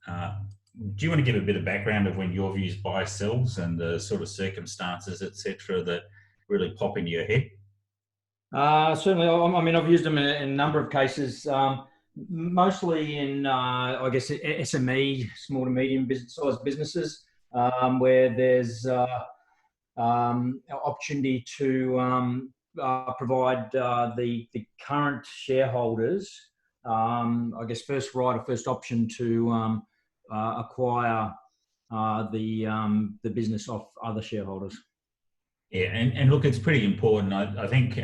Do you want to give a bit of background of when your views buy sells and the sort of circumstances, etc., that really pop into your head? Certainly, I mean, I've used them in a number of cases, mostly in, I guess, SME, small to medium sized businesses, where there's opportunity to provide the current shareholders, I guess, first right or first option to acquire the business off other shareholders. Yeah, and look, it's pretty important. I think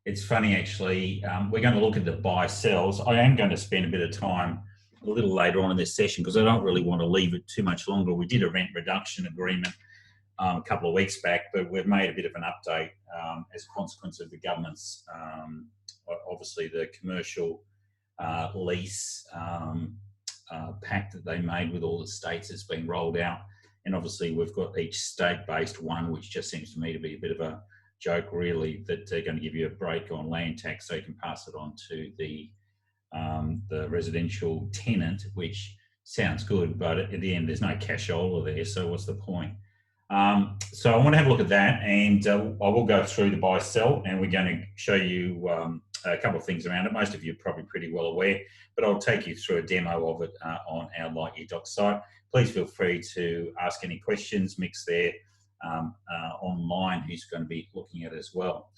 it's funny actually. We're going to look at the buy sells. I am going to spend a bit of time a little later on in this session because I don't really want to leave it too much longer. We did a rent reduction agreement a couple of weeks back, but we've made a bit of an update as a consequence of the government's, obviously the commercial lease pact that they made with all the states that's been rolled out. And obviously we've got each state-based one, which just seems to me to be a bit of a joke, really, that they're going to give you a break on land tax so you can pass it on to the residential tenant, which sounds good, but at the end there's no cashola there, so what's the point? So I want to have a look at that, and I will go through the buy sell, and we're going to show you a couple of things around it. Most of you are probably pretty well aware, but I'll take you through a demo of it on our LightYear Docs site. Please feel free to ask any questions. Mick's there online who's going to be looking at it as well.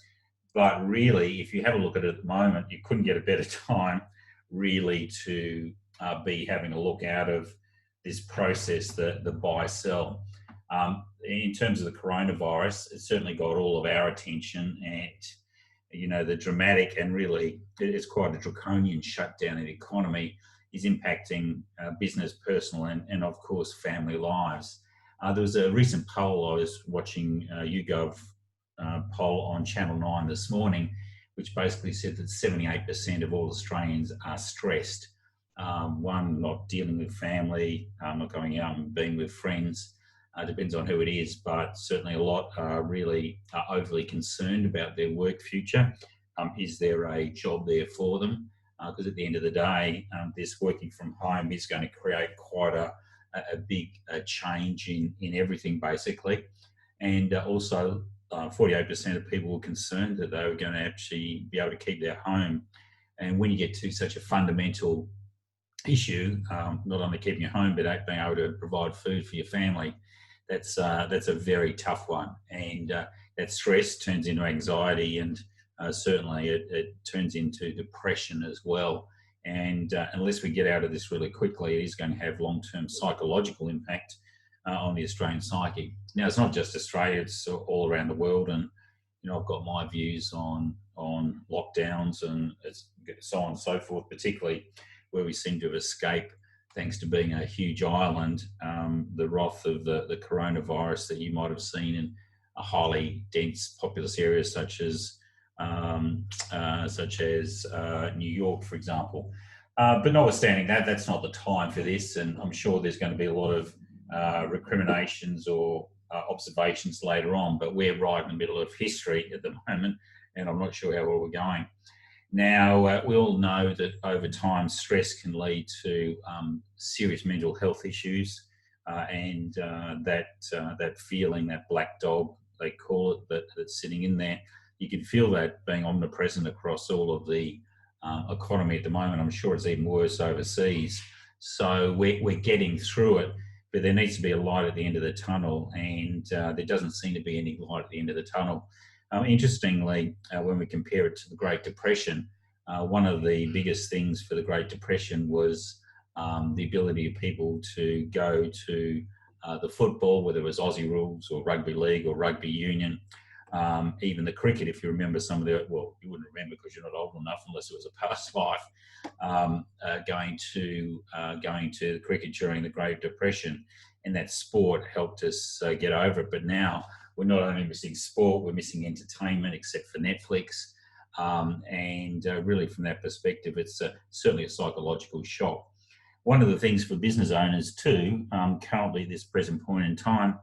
But really, if you have a look at it at the moment, you couldn't get a better time really to be having a look out of this process, the buy sell. In terms of the coronavirus, it certainly got all of our attention, and you know, the dramatic and really it's quite a draconian shutdown in the economy is impacting business, personal, and of course family lives. There was a recent poll I was watching, YouGov poll on Channel 9 this morning, which basically said that 78% of all Australians are stressed. One, not dealing with family, not going out and being with friends. Depends on who it is, but certainly a lot are really overly concerned about their work future. Is there a job there for them? Because at the end of the day, this working from home is going to create quite a big change in everything, basically. And also, 48% of people were concerned that they were going to actually be able to keep their home. And when you get to such a fundamental issue, not only keeping your home, but being able to provide food for your family, that's a very tough one. And that stress turns into anxiety, and certainly it turns into depression as well. And unless we get out of this really quickly, it is going to have long-term psychological impact on the Australian psyche. Now, it's not just Australia, it's all around the world. And, you know, I've got my views on lockdowns and so on and so forth, particularly where we seem to have escaped, thanks to being a huge island, the wrath of the coronavirus that you might have seen in a highly dense populous area such as New York, for example. But notwithstanding that, that's not the time for this, and I'm sure there's going to be a lot of recriminations or observations later on, but we're right in the middle of history at the moment, and I'm not sure how well we're going. Now, we all know that over time, stress can lead to serious mental health issues, and that feeling, that black dog, they call it, that's sitting in there. You can feel that being omnipresent across all of the economy at the moment. I'm sure it's even worse overseas. So we're getting through it, but there needs to be a light at the end of the tunnel, and there doesn't seem to be any light at the end of the tunnel. Interestingly, when we compare it to the Great Depression, one of the biggest things for the Great Depression was the ability of people to go to the football, whether it was Aussie rules or rugby league or rugby union, even the cricket, if you remember some of the, well, you wouldn't remember because you're not old enough unless it was a past life, going to the cricket during the Great Depression. And that sport helped us get over it. But now we're not only missing sport, we're missing entertainment, except for Netflix. And really from that perspective, it's certainly a psychological shock. One of the things for business owners too, currently at this present point in time,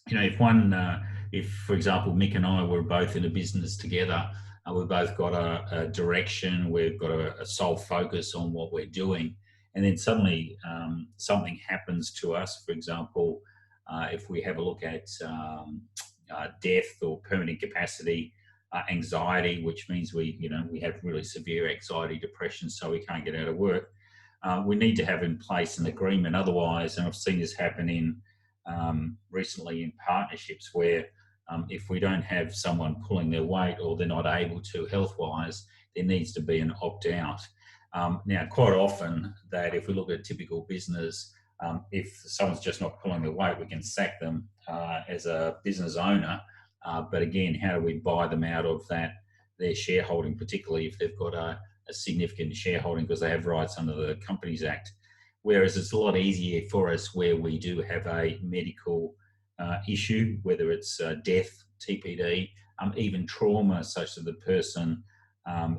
you know, if for example, Mick and I were both in a business together, we've both got a direction, we've got a sole focus on what we're doing, and then suddenly something happens to us. For example, if we have a look at death or permanent incapacity, anxiety, which means we have really severe anxiety, depression, so we can't get out of work. We need to have in place an agreement. Otherwise, and I've seen this happen in recently in partnerships where if we don't have someone pulling their weight or they're not able to health-wise, there needs to be an opt-out. Now, quite often that if we look at a typical business, if someone's just not pulling their weight, we can sack them as a business owner. But again, how do we buy them out of their shareholding, particularly if they've got a significant shareholding because they have rights under the Companies Act? Whereas it's a lot easier for us where we do have a medical issue, whether it's death, TPD, even trauma, such that the person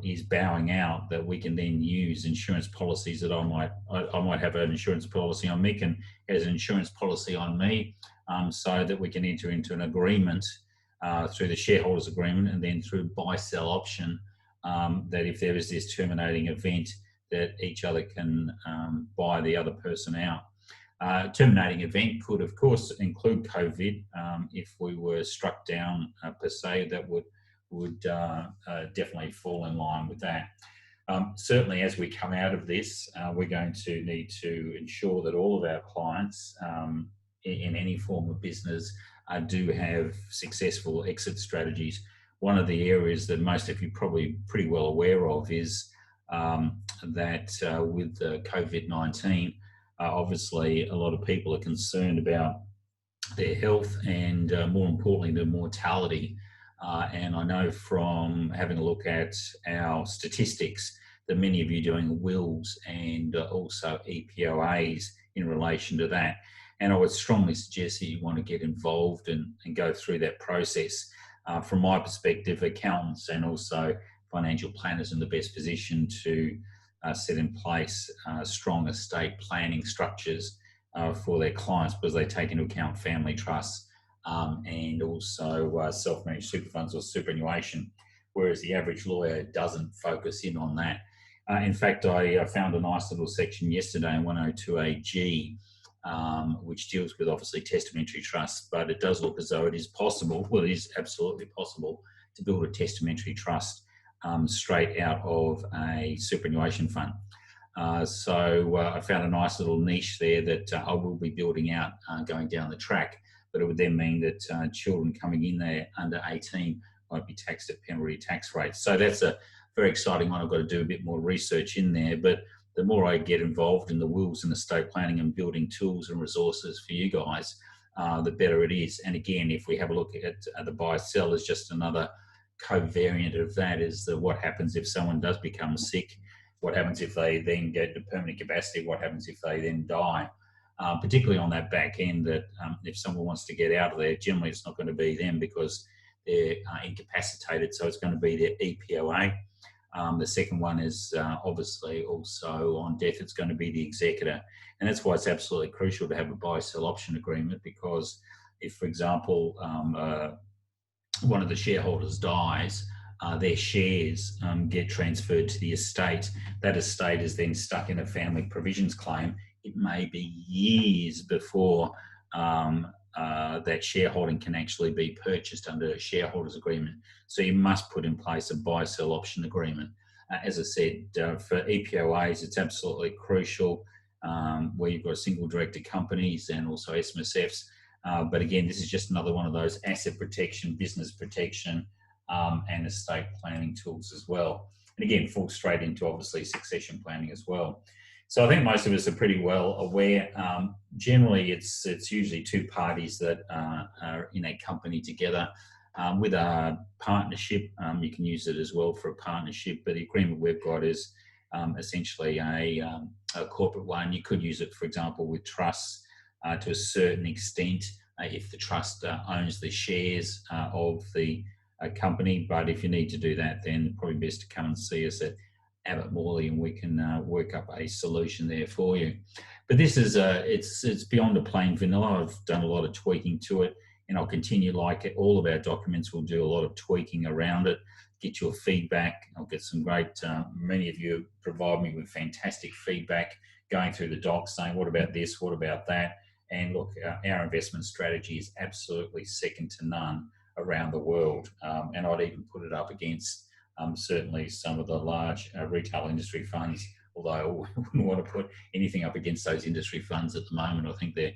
is bowing out, that we can then use insurance policies that I might have an insurance policy on Mick and has an insurance policy on me, so that we can enter into an agreement through the shareholders agreement and then through buy-sell option, that if there is this terminating event, that each other can buy the other person out. Terminating event could, of course, include COVID. If we were struck down per se, that would definitely fall in line with that. Certainly, as we come out of this, we're going to need to ensure that all of our clients in any form of business do have successful exit strategies. One of the areas that most of you are probably pretty well aware of is that with COVID-19, obviously a lot of people are concerned about their health and more importantly, their mortality. And I know from having a look at our statistics that many of you are doing wills and also EPOAs in relation to that. And I would strongly suggest that you want to get involved and go through that process. From my perspective, accountants and also financial planners in the best position to set in place strong estate planning structures for their clients, because they take into account family trusts and also self-managed super funds or superannuation, whereas the average lawyer doesn't focus in on that. In fact, I found a nice little section yesterday in 102AG, which deals with obviously testamentary trusts, but it does look as though it is possible, well, it is absolutely possible to build a testamentary trust straight out of a superannuation fund. So I found a nice little niche there that I will be building out going down the track, but it would then mean that children coming in there under 18 won't be taxed at penalty tax rates. So that's a very exciting one. I've got to do a bit more research in there, but the more I get involved in the wills and estate planning and building tools and resources for you guys, the better it is. And again, if we have a look at the buy-sell as just another covariant of that, is that what happens if someone does become sick? What happens if they then get to permanent capacity? What happens if they then die? Particularly on that back end, that if someone wants to get out of there, generally it's not going to be them because they're incapacitated, so it's going to be their EPOA. The second one is obviously also on death, it's going to be the executor. And that's why it's absolutely crucial to have a buy-sell option agreement, because if, for example, one of the shareholders dies, their shares get transferred to the estate. That estate is then stuck in a family provisions claim. It may be years before that shareholding can actually be purchased under a shareholders agreement. So you must put in place a buy-sell option agreement. As I said, for EPOAs, it's absolutely crucial where you've got single director companies and also SMSFs. But again, this is just another one of those asset protection, business protection, and estate planning tools as well. And again, falls straight into obviously succession planning as well. So I think most of us are pretty well aware. Generally, it's usually two parties that are in a company together. With a partnership, you can use it as well for a partnership, but the agreement we've got is essentially a corporate one. You could use it, for example, with trusts to a certain extent if the trust owns the shares of the company. But if you need to do that, then probably best to come and see us at Abbott-Family, and we can work up a solution there for you. But this is it's beyond a plain vanilla. I've done a lot of tweaking to it, and I'll continue like it. All of our documents will do a lot of tweaking around it, get your feedback. I'll get some great, many of you provide me with fantastic feedback going through the docs saying, what about this, what about that? And look, our investment strategy is absolutely second to none around the world. And I'd even put it up against certainly some of the large retail industry funds, although I wouldn't want to put anything up against those industry funds at the moment. I think they're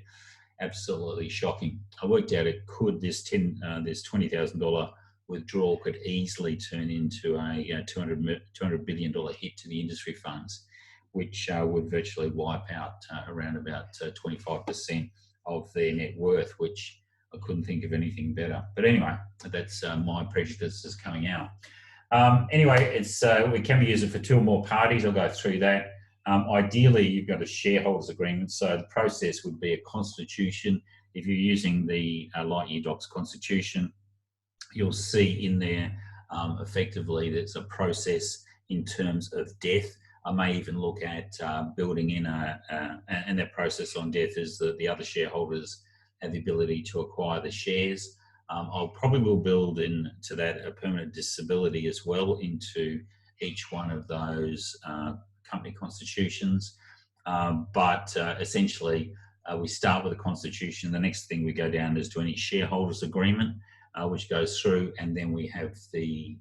absolutely shocking. I worked out it could, this $20,000 withdrawal could easily turn into a $200 billion hit to the industry funds, which would virtually wipe out around about 25% of their net worth, which I couldn't think of anything better. But anyway, that's my prejudices coming out. Anyway, we can be used for two or more parties. I'll go through that. Ideally, you've got a shareholders agreement. So the process would be a constitution. If you're using the LightYear Docs constitution, you'll see in there effectively there's a process in terms of death. I may even look at building in and that process on death is that the other shareholders have the ability to acquire the shares. I'll probably will build into that a permanent disability as well into each one of those company constitutions. But essentially, we start with a constitution. The next thing we go down is to any shareholders agreement, which goes through, and then we have the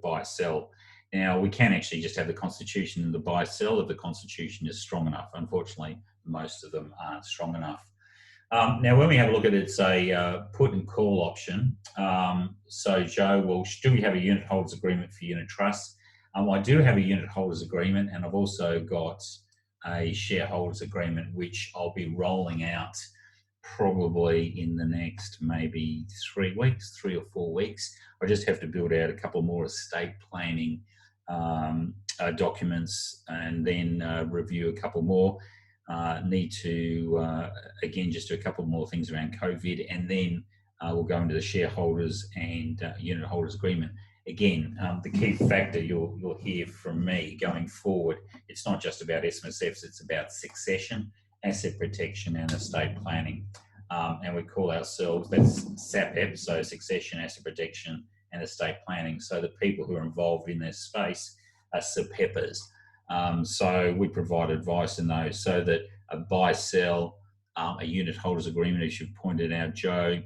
buy-sell. Now, we can actually just have the constitution and the buy-sell if the constitution is strong enough. Unfortunately, most of them aren't strong enough. Now, when we have a look at it, it's a put and call option. So, Joe, well, do we have a unit holders agreement for unit trusts? I do have a unit holders agreement, and I've also got a shareholders agreement, which I'll be rolling out probably in the next maybe 3 or 4 weeks. I just have to build out a couple more estate planning documents and then review a couple more. Need to, again, just do a couple more things around COVID, and then we'll go into the shareholders and unit holders agreement. Again, the key factor you'll hear from me going forward, it's not just about SMSFs, it's about succession, asset protection and estate planning. And we call ourselves, that's SAPEP, so succession, asset protection and estate planning. So the people who are involved in this space are SAPEPers. So we provide advice in those, so that a buy-sell, a unit holders agreement, as you pointed out, Joe,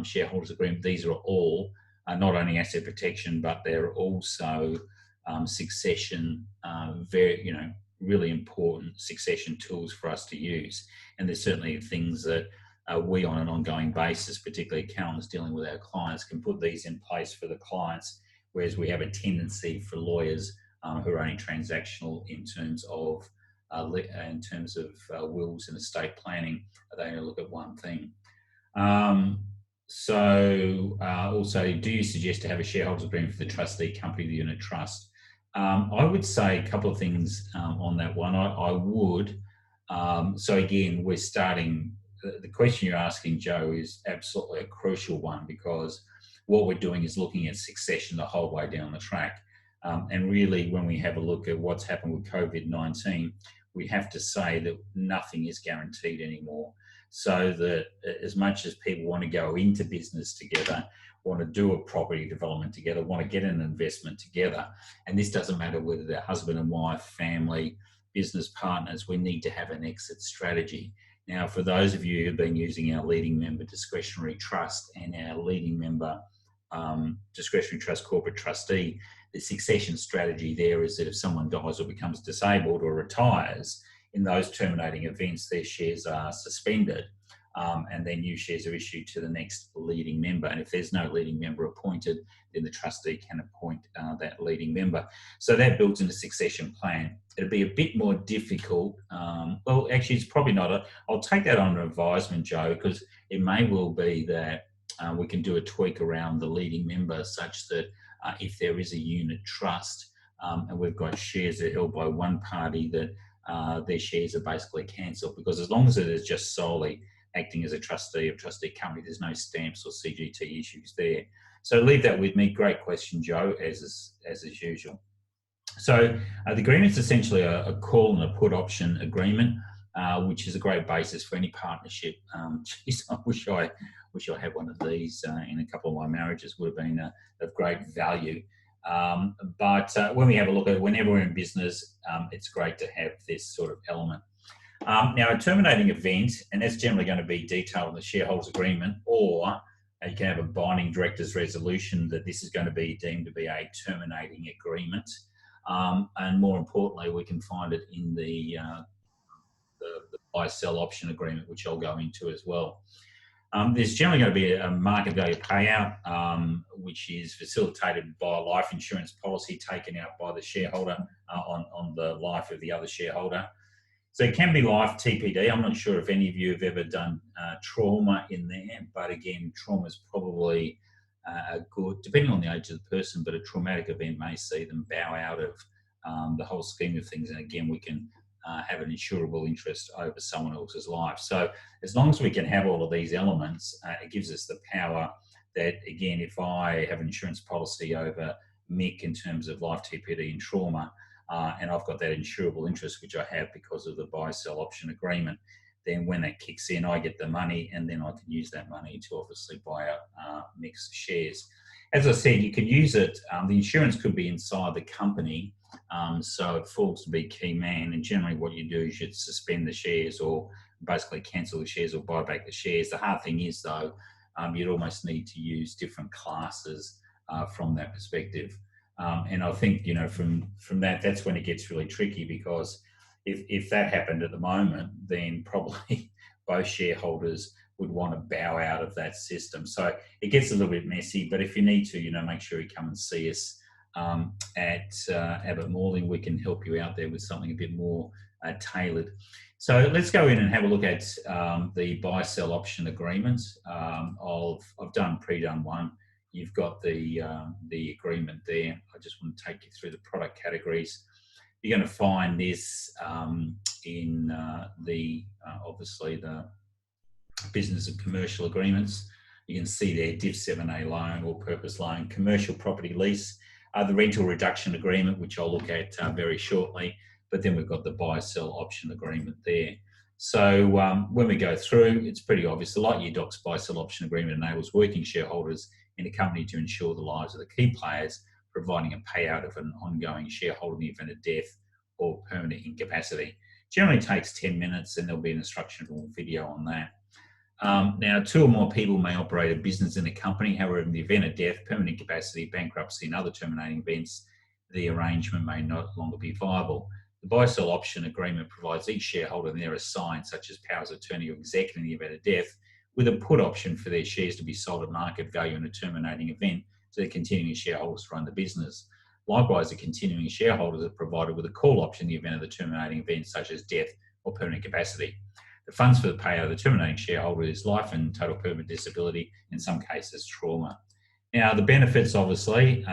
shareholders agreement, these are all not only asset protection, but they're also succession, really important succession tools for us to use. And there's certainly things that we on an ongoing basis, particularly accountants dealing with our clients, can put these in place for the clients, whereas we have a tendency for lawyers who are only transactional in terms of wills and estate planning, they only look at one thing. Also, do you suggest to have a shareholders agreement for the trustee company, the unit trust? I would say a couple of things on that one. I would. So again, we're starting, the question you're asking, Joe, is absolutely a crucial one, because what we're doing is looking at succession the whole way down the track. And really, when we have a look at what's happened with COVID-19, we have to say that nothing is guaranteed anymore. So that as much as people want to go into business together, want to do a property development together, want to get an investment together, and this doesn't matter whether they're husband and wife, family, business partners, we need to have an exit strategy. Now, for those of you who've been using our leading member discretionary trust and our leading member discretionary trust corporate trustee, the succession strategy there is that if someone dies or becomes disabled or retires, in those terminating events, their shares are suspended and then new shares are issued to the next leading member. And if there's no leading member appointed, then the trustee can appoint that leading member. So that builds in a succession plan. It'll be a bit more difficult. Well, actually, it's probably not. I'll take that under advisement, Joe, because it may well be that we can do a tweak around the leading member such that if there is a unit trust and we've got shares that are held by one party, that their shares are basically cancelled, because as long as it is just solely acting as a trustee of trustee company, there's no stamps or CGT issues there. So leave that with me. Great question, Joe, as usual. So the agreement's essentially a call and a put option agreement, which is a great basis for any partnership. Geez, I wish I had one of these in a couple of my marriages. Would have been of great value. But when we have a look at it, whenever we're in business, it's great to have this sort of element. Now, a terminating event, and that's generally going to be detailed in the shareholders agreement, or you can have a binding director's resolution that this is going to be deemed to be a terminating agreement. And more importantly, we can find it in the buy-sell option agreement, which I'll go into as well. There's generally going to be a market value payout, which is facilitated by a life insurance policy taken out by the shareholder on the life of the other shareholder. So it can be life TPD. I'm not sure if any of you have ever done trauma in there, but again, trauma is probably good, depending on the age of the person, but a traumatic event may see them bow out of the whole scheme of things. And again, we can have an insurable interest over someone else's life. So as long as we can have all of these elements, it gives us the power that, again, if I have an insurance policy over Mick in terms of life TPD and trauma, and I've got that insurable interest, which I have because of the buy-sell option agreement, then when that kicks in, I get the money, and then I can use that money to obviously buy out Mick's shares. As I said, you can use it. The insurance could be inside the company, so it falls to be key man. And generally, what you do is you'd suspend the shares, or basically cancel the shares, or buy back the shares. The hard thing is, though, you'd almost need to use different classes from that perspective. And I think, from that's when it gets really tricky, because if that happened at the moment, then probably both shareholders would want to bow out of that system. So it gets a little bit messy, but if you need to, make sure you come and see us at Abbott-Family. We can help you out there with something a bit more tailored. So let's go in and have a look at the buy-sell option agreement. I've pre-done one. You've got the agreement there. I just want to take you through the product categories. You're going to find this in obviously the business and commercial agreements. You can see there Div 7A loan, all purpose loan, commercial property lease, the rental reduction agreement, which I'll look at very shortly. But then we've got the buy-sell option agreement there. So when we go through, it's pretty obvious. The LightYear Docs buy-sell option agreement enables working shareholders in a company to ensure the lives of the key players, providing a payout of an ongoing shareholder in the event of death or permanent incapacity. Generally takes 10 minutes, and there'll be an instructional video on that. Now, 2 or more people may operate a business in a company. However, in the event of death, permanent incapacity, bankruptcy, and other terminating events, the arrangement may no longer be viable. The buy-sell option agreement provides each shareholder and their assigned, such as powers of attorney or executive in the event of death, with a put option for their shares to be sold at market value in a terminating event to the continuing shareholders to run the business. Likewise, the continuing shareholders are provided with a call option in the event of the terminating event, such as death or permanent incapacity. The funds for the payout of the terminating shareholder is life and total permanent disability, in some cases trauma. Now, the benefits obviously,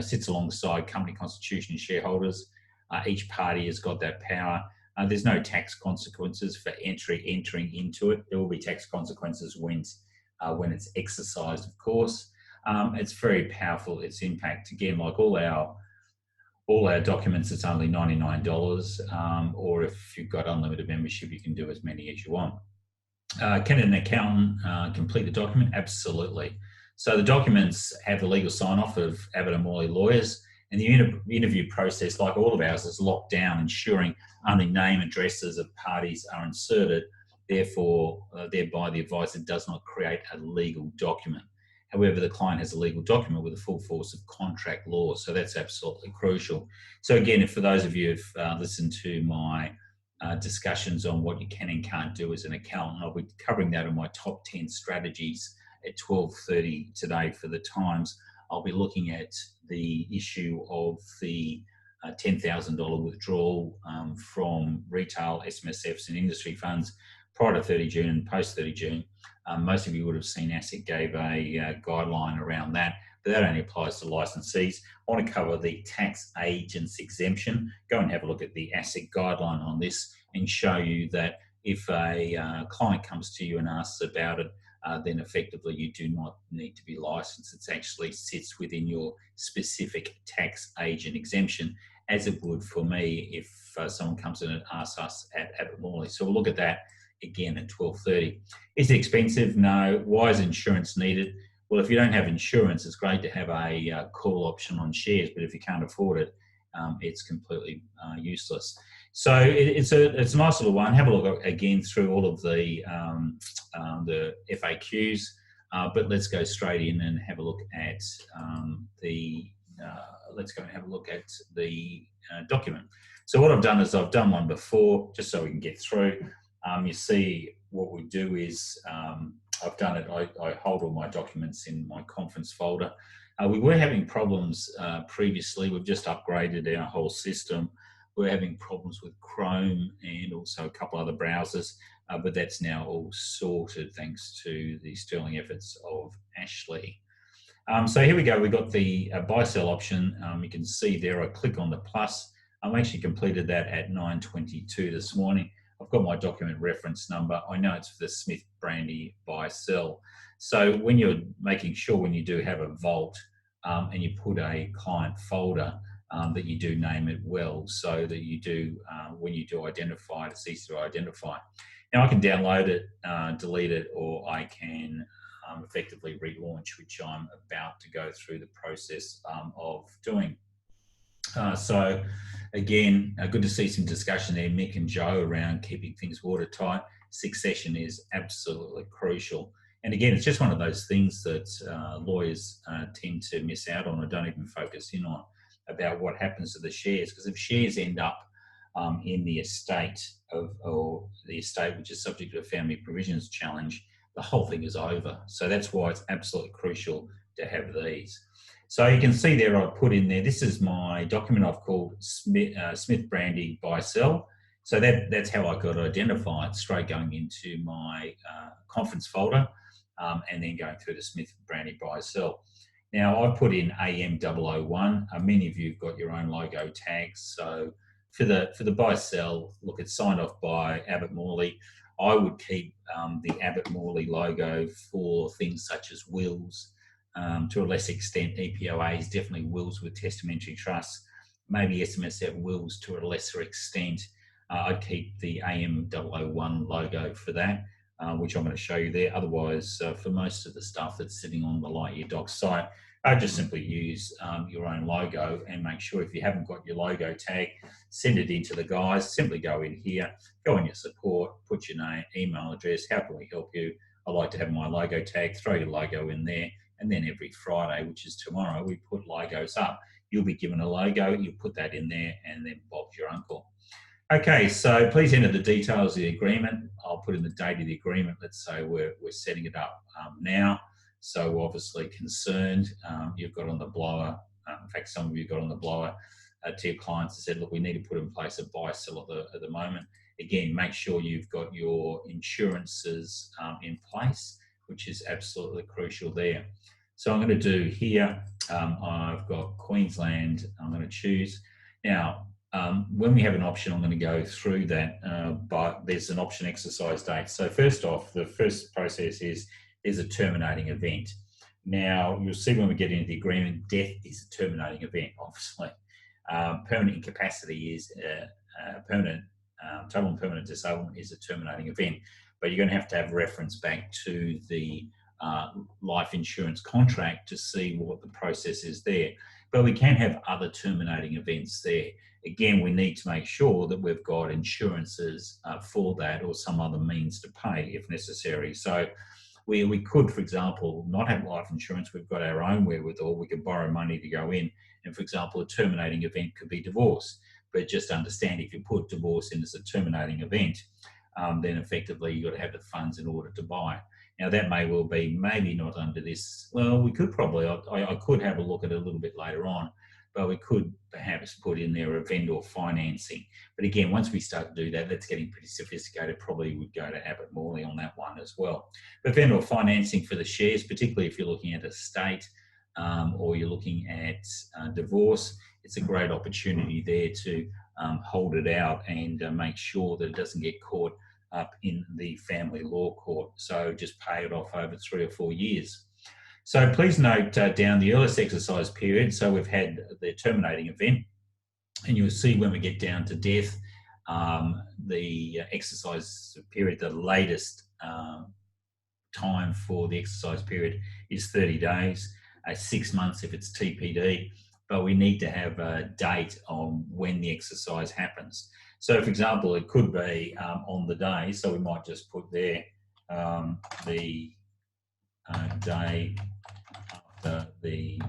sits alongside company constitution and shareholders. Each party has got that power. There's no tax consequences for entering into it. There will be tax consequences when it's exercised, of course. It's very powerful. Its impact, again, like all our documents, it's only $99. Or if you've got unlimited membership, you can do as many as you want. Can an accountant complete the document? Absolutely. So the documents have the legal sign-off of Abbott-Family lawyers, and the interview process, like all of ours, is locked down, ensuring only name addresses of parties are inserted. Therefore, thereby the advisor does not create a legal document. However, the client has a legal document with the full force of contract law, so that's absolutely crucial. So again, for those of you who've listened to my discussions on what you can and can't do as an accountant, I'll be covering that in my top 10 strategies at 12:30 today for the Times. I'll be looking at the issue of the $10,000 withdrawal from retail SMSFs and industry funds prior to 30 June and post 30 June. Most of you would have seen ASIC gave a guideline around that, but that only applies to licensees. I want to cover the tax agent's exemption. Go and have a look at the ASIC guideline on this and show you that if a client comes to you and asks about it, then effectively you do not need to be licensed. It actually sits within your specific tax agent exemption, as it would for me if someone comes in and asks us at Abbott-Family. So we'll look at that again at 12:30. Is it expensive? No. Why is insurance needed? Well, if you don't have insurance, it's great to have a call option on shares, but if you can't afford it, it's completely useless. So it's a nice little one. Have a look again through all of the FAQs, but let's go straight in and have a look at the document. So what I've done is I've done one before, just so we can get through. You see what we do is I've done it. I hold all my documents in my conference folder. We were having problems previously. We've just upgraded our whole system. We're having problems with Chrome and also a couple other browsers, but that's now all sorted thanks to the sterling efforts of Ashley. So here we go. We've got the buy sell option. You can see there I click on the plus. I've actually completed that at 9:22 this morning. I've got my document reference number. I know it's for the Smith Brandy buy sell. So when you're making sure when you do have a vault and you put a client folder, that you do name it well, so that you do, when you do identify it, it's easy to identify. Now I can download it, delete it, or I can effectively relaunch, which I'm about to go through the process of doing. So again, good to see some discussion there, Mick and Joe, around keeping things watertight. Succession is absolutely crucial. And again, it's just one of those things that lawyers tend to miss out on or don't even focus in on, about what happens to the shares. Because if shares end up in the estate or the estate which is subject to a family provisions challenge, the whole thing is over. So that's why it's absolutely crucial to have these. So you can see there, I've put in there, this is my document I've called Smith Brandy buy sell. So that's how I got to identify it, straight going into my conference folder and then going through the Smith Brandy buy sell. Now I've put in AM001. Many of you have got your own logo tags. So for the buy sell, look, it's signed off by Abbott-Family. I would keep the Abbott-Family logo for things such as wills, to a less extent EPOAs, definitely wills with testamentary trusts, maybe SMSF wills to a lesser extent. I'd keep the AM001 logo for that, which I'm going to show you there. Otherwise, for most of the stuff that's sitting on the LightYear Docs site, I just simply use your own logo, and make sure if you haven't got your logo tag, send it into the guys. Simply go in here, go on your support, put your name, email address, how can we help you? I like to have my logo tag, throw your logo in there, and then every Friday, which is tomorrow, we put logos up. You'll be given a logo, you put that in there, and then Bob's your uncle. Okay, so please enter the details of the agreement. I'll put in the date of the agreement. Let's say we're setting it up now. So obviously concerned, you've got on the blower, in fact, some of you got on the blower to your clients and said, look, we need to put in place a buy sell at the moment. Again, make sure you've got your insurances in place, which is absolutely crucial there. So I'm going to do here, I've got Queensland, I'm going to choose. Now, when we have an option, I'm going to go through that, but there's an option exercise date. So first off, the first process is a terminating event. Now, you'll see when we get into the agreement, death is a terminating event, obviously. Permanent incapacity is total and permanent disablement is a terminating event, but you're going to have reference back to the life insurance contract to see what the process is there. But we can have other terminating events there. Again, we need to make sure that we've got insurances for that, or some other means to pay if necessary. So we could, for example, not have life insurance. We've got our own wherewithal. We could borrow money to go in. And for example, a terminating event could be divorce. But just understand, if you put divorce in as a terminating event, then effectively you've got to have the funds in order to buy. Now that may well be, maybe not under this. Well, we could probably, I could have a look at it a little bit later on, but we could perhaps put in there a vendor financing. But again, once we start to do that, that's getting pretty sophisticated. Probably would go to Abbott-Family on that one as well. But vendor financing for the shares, particularly if you're looking at estate or you're looking at divorce, it's a great opportunity there to hold it out and make sure that it doesn't get caught up in the family law court. So just pay it off over 3 or 4 years. So please note down the earliest exercise period. So we've had the terminating event, and you'll see when we get down to death, the exercise period, the latest time for the exercise period is 30 days, 6 months if it's TPD, but we need to have a date on when the exercise happens. So, for example, it could be on the day, so we might just put there the day after the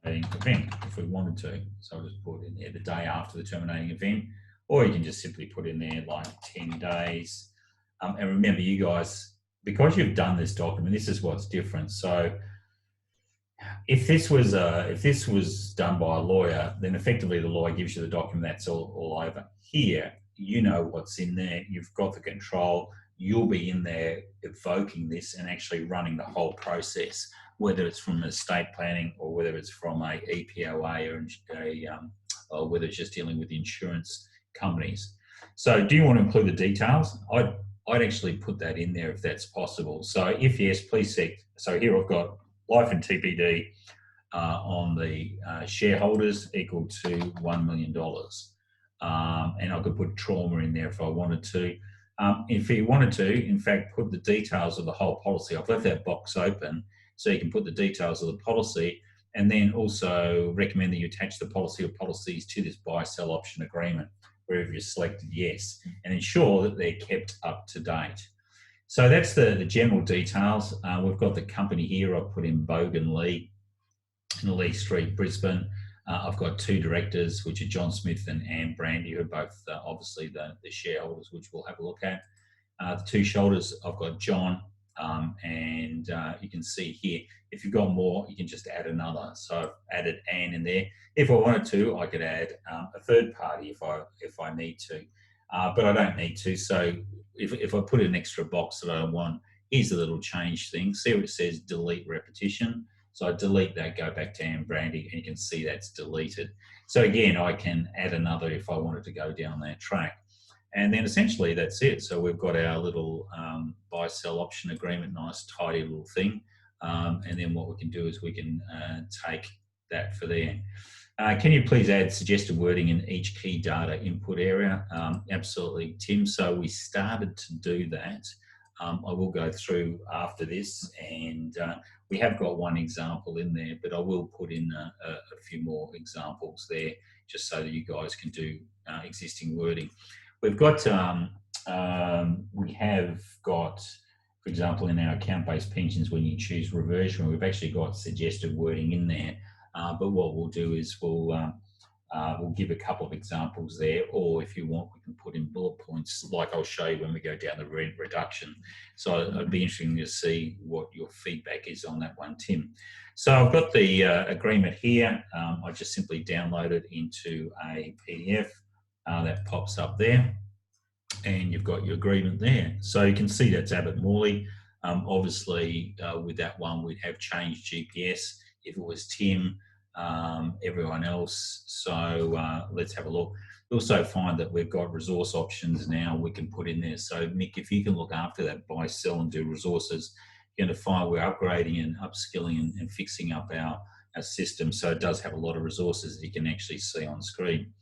event, if we wanted to. So I'll just put in there the day after the terminating event, or you can just simply put in there like 10 days. And remember, you guys, because you've done this document, this is what's different. So if this was done by a lawyer, then effectively the lawyer gives you the document, that's all over. Here, you know what's in there, you've got the control, you'll be in there evoking this and actually running the whole process, whether it's from estate planning or whether it's from a EPOA or whether it's just dealing with insurance companies. So do you want to include the details? I'd actually put that in there if that's possible. So if yes, please check. So here I've got life and TPD on the shareholders equal to $1 million. And I could put trauma in there if I wanted to. If you wanted to, in fact, put the details of the whole policy. I've left that box open so you can put the details of the policy, and then also recommend that you attach the policy or policies to this buy-sell option agreement, wherever you selected yes, and ensure that they're kept up to date. So that's the general details. We've got the company here. I've put in Bogan Lee in Lee Street, Brisbane. I've got two directors, which are John Smith and Anne Brandy, who are both obviously the shareholders, which we'll have a look at. The two shoulders, I've got John, and you can see here, if you've got more, you can just add another. So I've added Anne in there. If I wanted to, I could add a third party if I need to, but I don't need to. So if I put an extra box that I don't want, here's a little change thing. See what it says, delete repetition. So I delete that, go back to Anne Brandy, and you can see that's deleted. So again, I can add another if I wanted to go down that track. And then essentially that's it. So we've got our little buy-sell option agreement, nice tidy little thing. And then what we can do is we can take that for there. Can you please add suggested wording in each key data input area? Absolutely, Tim. So we started to do that. I will go through after this, and we have got one example in there, but I will put in a few more examples there just so that you guys can do existing wording. We've got, we have got, for example, in our account-based pensions, when you choose reversion, we've actually got suggested wording in there. But what we'll do is we'll give a couple of examples there, or if you want, we can put in bullet points like I'll show you when we go down the reduction. So it'd be interesting to see what your feedback is on that one, Tim. So I've got the agreement here. I just simply download it into a PDF that pops up there, and you've got your agreement there. So you can see that's Abbott-Family. Obviously, with that one, we'd have changed GPS if it was Tim, everyone else. So let's have a look. You'll also find that we've got resource options now we can put in there. So Mick, if you can look after that buy, sell and do resources, you're going to find we're upgrading and upskilling and fixing up our system. So it does have a lot of resources that you can actually see on screen.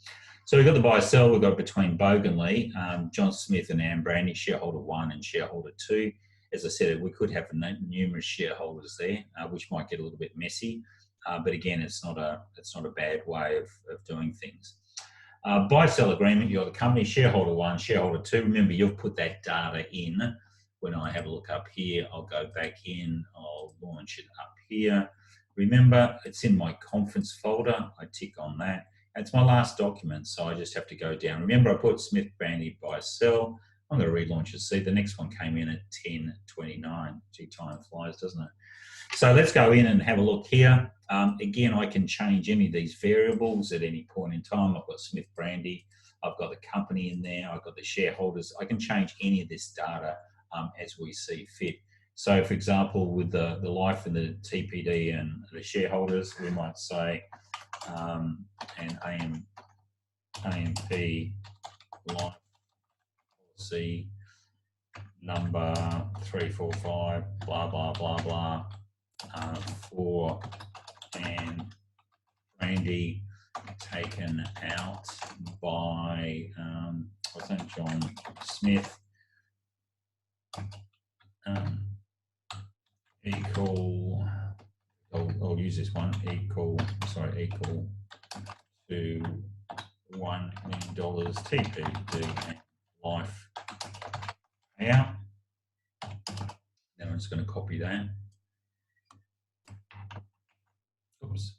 So we've got the buy, sell, we've got between Bogan Lee, John Smith and Anne Brandy, shareholder 1 and shareholder 2. As I said, we could have numerous shareholders there, which might get a little bit messy. But again, it's not a bad way of doing things. Buy-sell agreement, you've got the company, shareholder 1, shareholder 2. Remember, you've put that data in. When I have a look up here, I'll go back in, I'll launch it up here. Remember, it's in my conference folder. I tick on that. It's my last document, so I just have to go down. Remember, I put Smith Brandy buy-sell. I'm going to relaunch it. See, the next one came in at 10:29. Gee, time flies, doesn't it? So let's go in and have a look here. Again, I can change any of these variables at any point in time. I've got Smith Brandy. I've got the company in there. I've got the shareholders. I can change any of this data as we see fit. So, for example, with the life and the TPD and the shareholders, we might say an AMP life policy number 345, blah, blah, blah, blah, for Anne Brandy, taken out by, I think, John Smith, equal, I'll use this one, equal to $1 million TPD life payout. Then I'm just going to copy that. Oops.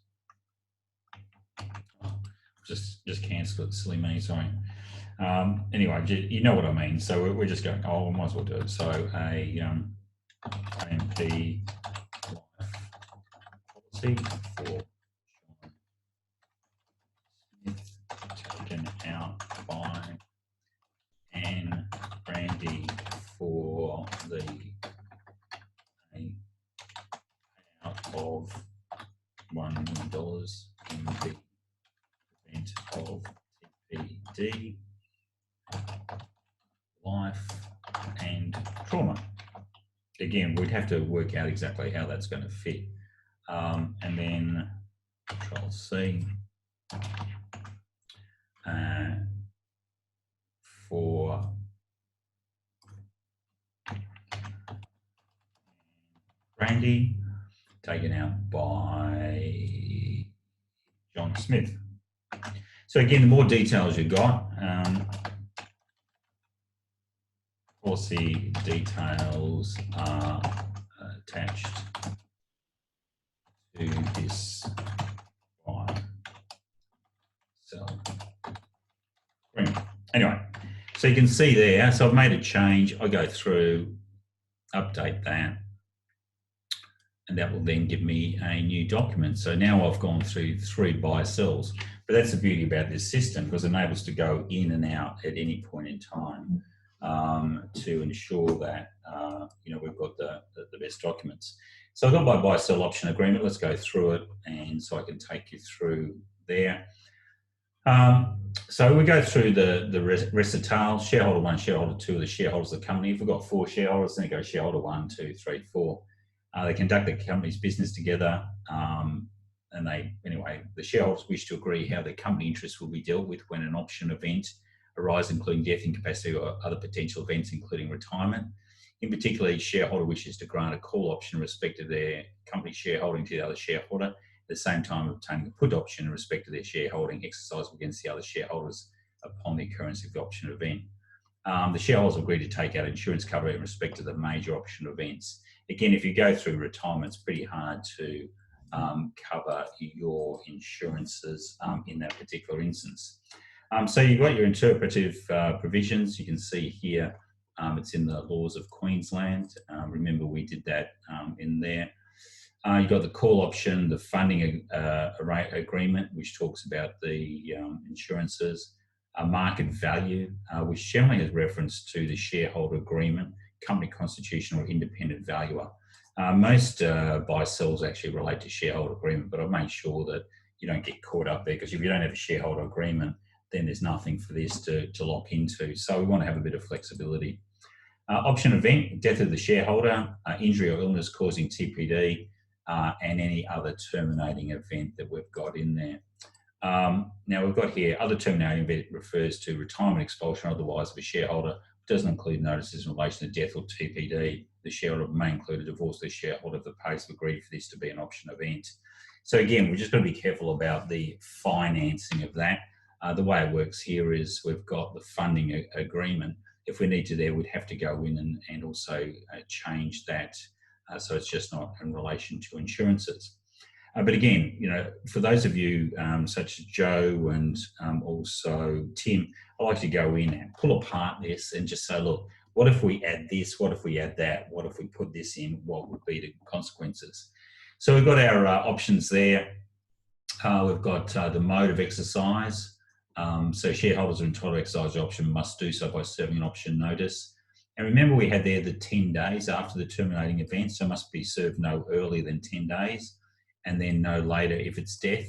Oh, just cancel it, silly me, sorry. Anyway, you know what I mean. So we're just going, oh, I might as well do it. So a AMP life policy for Smith taken out by Anne Brandy for the payout of $1 million in the event of TPD, life and trauma. Again, we'd have to work out exactly how that's going to fit. And then Control C for Brandy, taken out by John Smith. So again, the more details you got, policy details are attached to this file. So, anyway, so you can see there, so I've made a change. I go through, update that, and that will then give me a new document. So now I've gone through 3 buy sells, but that's the beauty about this system, because it enables to go in and out at any point in time to ensure that we've got the best documents. So I've got my buy sell option agreement. Let's go through it, and so I can take you through there. So we go through the recital, shareholder 1, shareholder 2 are the shareholders of the company. If we've got 4 shareholders, then it goes shareholder 1, 2, 3, 4. They conduct the company's business together, and the shareholders wish to agree how the company interests will be dealt with when an option event arises, including death, incapacity, or other potential events, including retirement. In particular, each shareholder wishes to grant a call option in respect of their company shareholding to the other shareholder, at the same time obtaining a put option in respect of their shareholding exercisable against the other shareholders upon the occurrence of the option event. The shareholders agree to take out insurance cover in respect to the major option events. Again, if you go through retirement, it's pretty hard to cover your insurances in that particular instance. So you've got your interpretive provisions. You can see here, it's in the laws of Queensland. Remember, we did that in there. You've got the call option, the funding agreement, which talks about the insurances, market value, which generally has reference to the shareholder agreement, company constitution, or independent valuer. Most buy-sells actually relate to shareholder agreement, but I've made sure that you don't get caught up there, because if you don't have a shareholder agreement, then there's nothing for this to lock into. So we want to have a bit of flexibility. Option event, death of the shareholder, injury or illness causing TPD, and any other terminating event that we've got in there. Now we've got here, other terminating event refers to retirement, expulsion, or otherwise of a shareholder. It doesn't include notices in relation to death or TPD. The shareholder may include a divorce of the shareholder if the parties have agreed for this to be an option event. So again, we're just going to be careful about the financing of that. The way it works here is we've got the funding agreement. If we need to there, we'd have to go in and also change that. So it's just not in relation to insurances. But again, for those of you such as Joe and also Tim, I like to go in and pull apart this and just say, look, what if we add this? What if we add that? What if we put this in? What would be the consequences? So we've got our options there. We've got the mode of exercise. So shareholders are entitled to exercise the option, must do so by serving an option notice. And remember, we had there the 10 days after the terminating event, so it must be served no earlier than 10 days, and then no later if it's death,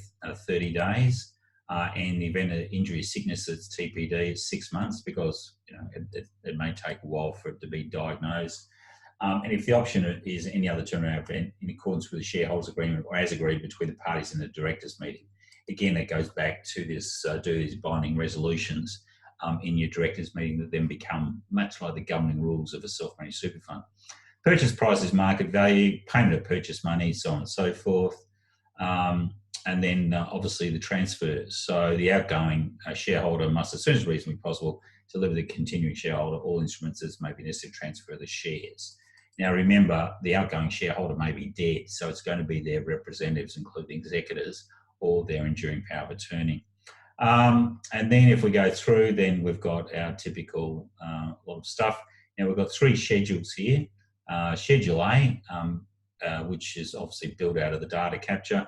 30 days. And in the event of injury or sickness, it's TPD, it's 6 months, because it may take a while for it to be diagnosed. And if the option is any other terminating event in accordance with the shareholders' agreement or as agreed between the parties in the directors' meeting. Again, it goes back to this, do these binding resolutions in your directors' meeting that then become much like the governing rules of a self-managed super fund. Purchase price is market value, payment of purchase money, so on and so forth. And then obviously the transfer. So the outgoing shareholder must, as soon as reasonably possible, deliver the continuing shareholder all instruments as may be necessary to transfer the shares. Now remember, the outgoing shareholder may be dead, so it's going to be their representatives, including executors, or their enduring power of attorney. And then if we go through, then we've got our typical lot of stuff. Now we've got 3 schedules here. Schedule A, which is obviously built out of the data capture.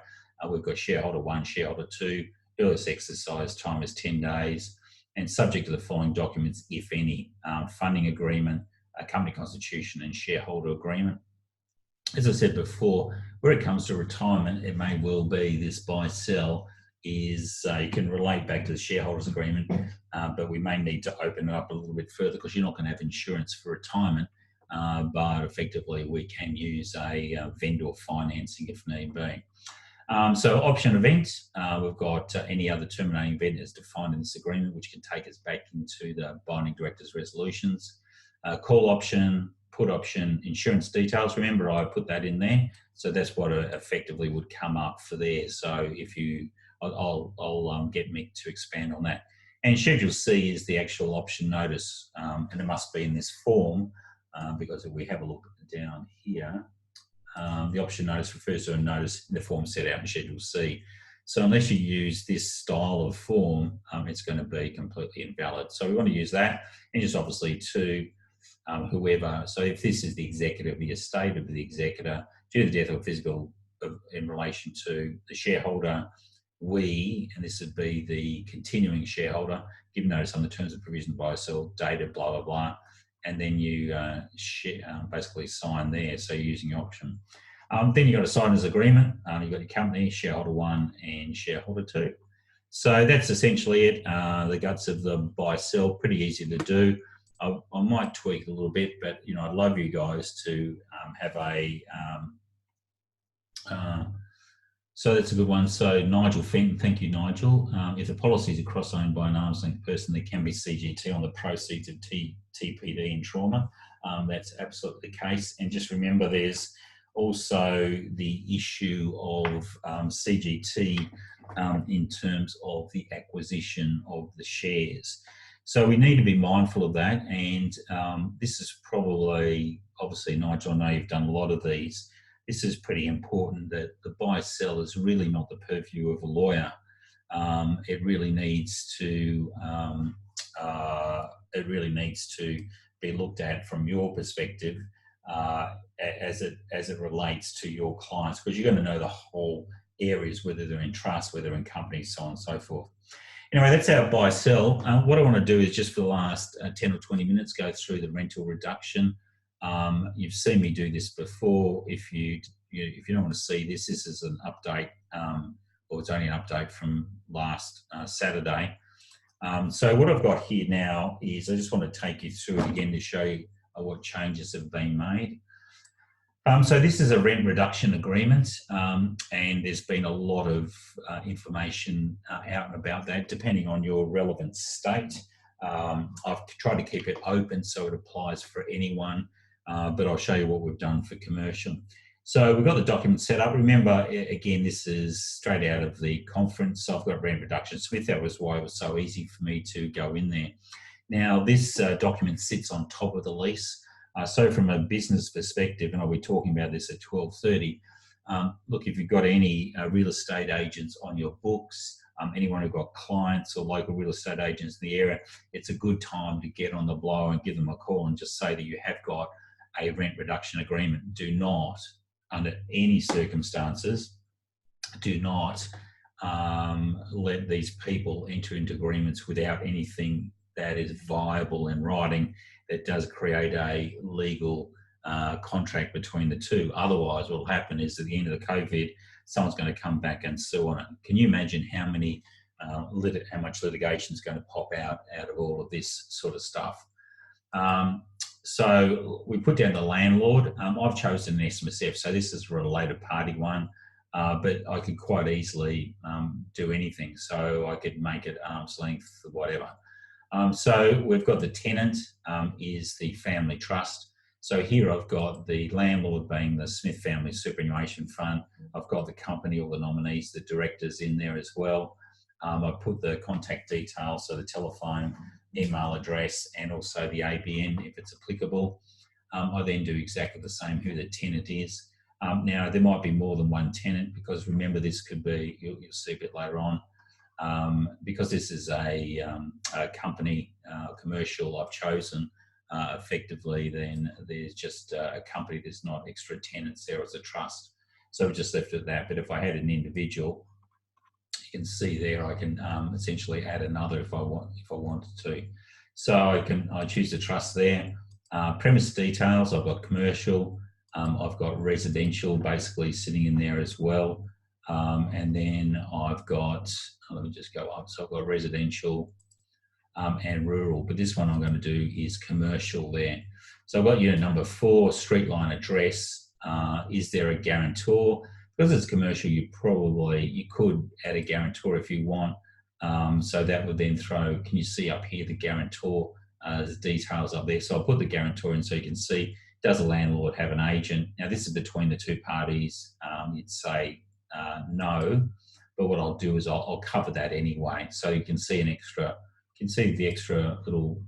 We've got shareholder 1, shareholder 2, earliest exercise time is 10 days, and subject to the following documents, if any: funding agreement, a company constitution, and shareholder agreement. As I said before, where it comes to retirement, it may well be this buy-sell is, you can relate back to the shareholders agreement, but we may need to open it up a little bit further because you're not going to have insurance for retirement, but effectively we can use a vendor financing if need be. So option event, we've got any other terminating event as defined in this agreement, which can take us back into the binding directors' resolutions. Call option, put option, insurance details. Remember, I put that in there, so that's what effectively would come up for there. So if you, I'll get Mick to expand on that. And Schedule C is the actual option notice, and it must be in this form because if we have a look down here, the option notice refers to a notice in the form set out in Schedule C. So unless you use this style of form, it's going to be completely invalid. So we want to use that, and just obviously to whoever. So if this is the executor, the estate of the executor, due to the death or physical in relation to the shareholder, we, and this would be the continuing shareholder, give notice on the terms of provision buy or sell, dated blah blah blah, and then you basically sign there. So you're using your option. Then you've got a signer's agreement. You've got your company, shareholder 1 and shareholder 2. So that's essentially it. The guts of the buy-sell, pretty easy to do. I might tweak a little bit, but you know, I'd love you guys to have a. So that's a good one. So Nigel Fenton, thank you, Nigel. If the policies are cross-owned by an arm's length person, there can be CGT on the proceeds of TPD and trauma. That's absolutely the case. And just remember, there's also the issue of CGT in terms of the acquisition of the shares. So we need to be mindful of that. And this is probably, obviously, Nigel, I know you've done a lot of these. This is pretty important, that the buy-sell is really not the purview of a lawyer. It really needs to be looked at from your perspective as it relates to your clients, because you're going to know the whole areas, whether they're in trust, whether they're in companies, so on and so forth. Anyway, that's our buy-sell. What I want to do is just for the last 10 or 20 minutes go through the rental reduction. You've seen me do this before. If you don't want to see this, this is an update, or it's only an update from last Saturday. So what I've got here now is I just want to take you through it again to show you what changes have been made. So this is a rent reduction agreement, and there's been a lot of information out and about that, depending on your relevant state. I've tried to keep it open so it applies for anyone, but I'll show you what we've done for commercial. So we've got the document set up. Remember, again, this is straight out of the conference. So I've got rent reduction Smith. That was why it was so easy for me to go in there. Now, this document sits on top of the lease. So from a business perspective, and I'll be talking about this at 12:30, look, if you've got any real estate agents on your books, anyone who's got clients or local real estate agents in the area, it's a good time to get on the blower and give them a call and just say that you have got a rent reduction agreement. Do not, under any circumstances, do not let these people enter into agreements without anything that is viable in writing that does create a legal contract between the two. Otherwise, what will happen is at the end of the COVID, someone's going to come back and sue on it. Can you imagine how much litigation is going to pop out of all of this sort of stuff? So we put down the landlord. I've chosen an SMSF, so this is a related party one, but I could quite easily do anything. So I could make it arm's length, whatever. So we've got the tenant is the family trust. So here I've got the landlord being the Smith Family Superannuation Fund. I've got the company, all the nominees, the directors in there as well. I put the contact details, so the telephone, email address, and also the ABN if it's applicable. I then do exactly the same, who the tenant is. Now, there might be more than one tenant, because remember, this could be, you'll see a bit later on, because this is a company, commercial I've chosen, effectively, then there's just a company, there's not extra tenants there as a trust. So we've just left it at that. But if I had an individual, you can see there, I can essentially add another if I wanted to. So I choose the trust there. Premise details, I've got commercial, I've got residential basically sitting in there as well. And then I've got, let me just go up. So I've got residential and rural, but this one I'm going to do is commercial there. So I've got unit number 4, street line address. Is there a guarantor? Because it's commercial, you could add a guarantor if you want. So that would then throw, can you see up here the guarantor, the details up there. So I'll put the guarantor in so you can see, does the landlord have an agent? Now this is between the two parties. You'd say no, but what I'll do is I'll cover that anyway. So you can see the extra little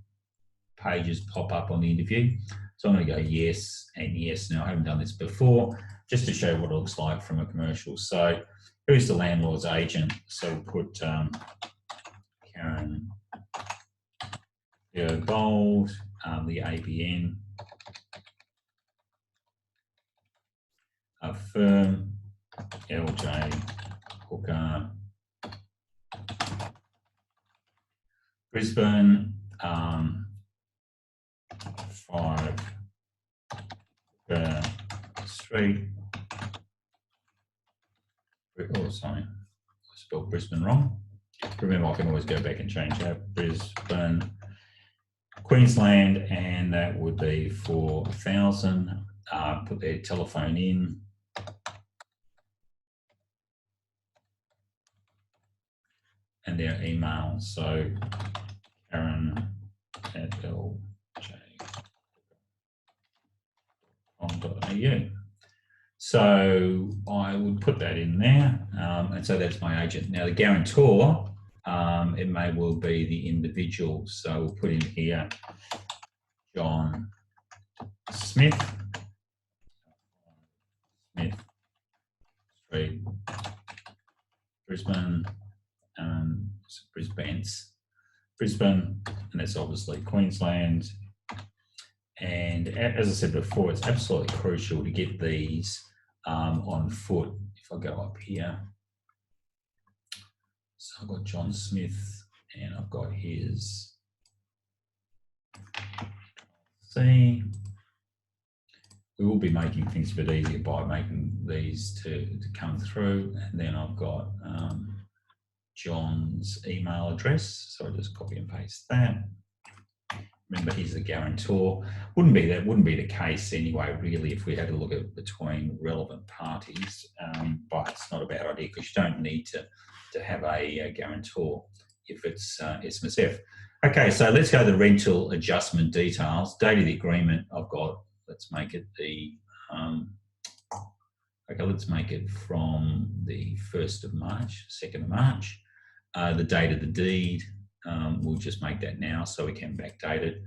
pages pop up on the interview. So I'm going to go yes and yes. Now I haven't done this before, just to show what it looks like from a commercial. So who's the landlord's agent? So we'll put Karen Gold, the ABN, a firm, LJ Hooker, Brisbane, 5 Street. Oh, sorry, I spelled Brisbane wrong. Remember, I can always go back and change that. Brisbane, Queensland, and that would be 4,000. Put their telephone in. And their email. So Karen at lj.com.au. So I would put that in there, and so that's my agent. Now the guarantor, it may well be the individual. So we'll put in here John Smith, Street, Brisbane, Brisbane, and that's obviously Queensland. And as I said before, it's absolutely crucial to get these on foot. If I go up here, so I've got John Smith and I've got his C. We will be making things a bit easier by making these to come through. And then I've got John's email address. So I'll just copy and paste that. Remember, he's the guarantor. Wouldn't be the case anyway, really, if we had a look at between relevant parties. But it's not a bad idea because you don't need to have a guarantor if it's SMSF. Okay, so let's go to the rental adjustment details. Date of the agreement, I've got, let's make it the, okay, let's make it from the 1st of March, 2nd of March. The date of the deed, we'll just make that now so we can backdate it.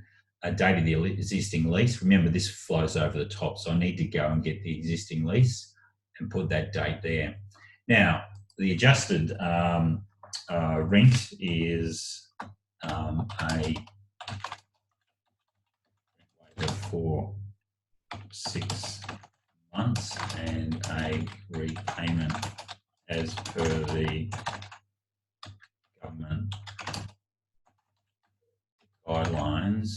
Date of the existing lease, remember this flows over the top, so I need to go and get the existing lease and put that date there. Now, the adjusted rent is for 6 months and a repayment as per the government guidelines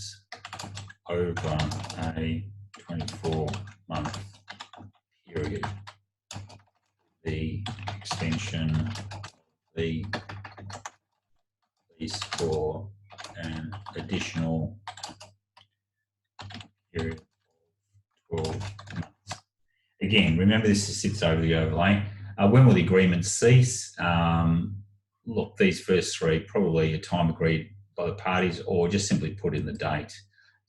over a 24-month period. The extension of the lease for an additional period of 12 months. Again, remember this sits over the overlay. When will the agreement cease? Look, these first three, probably a time agreed by the parties, or just simply put in the date.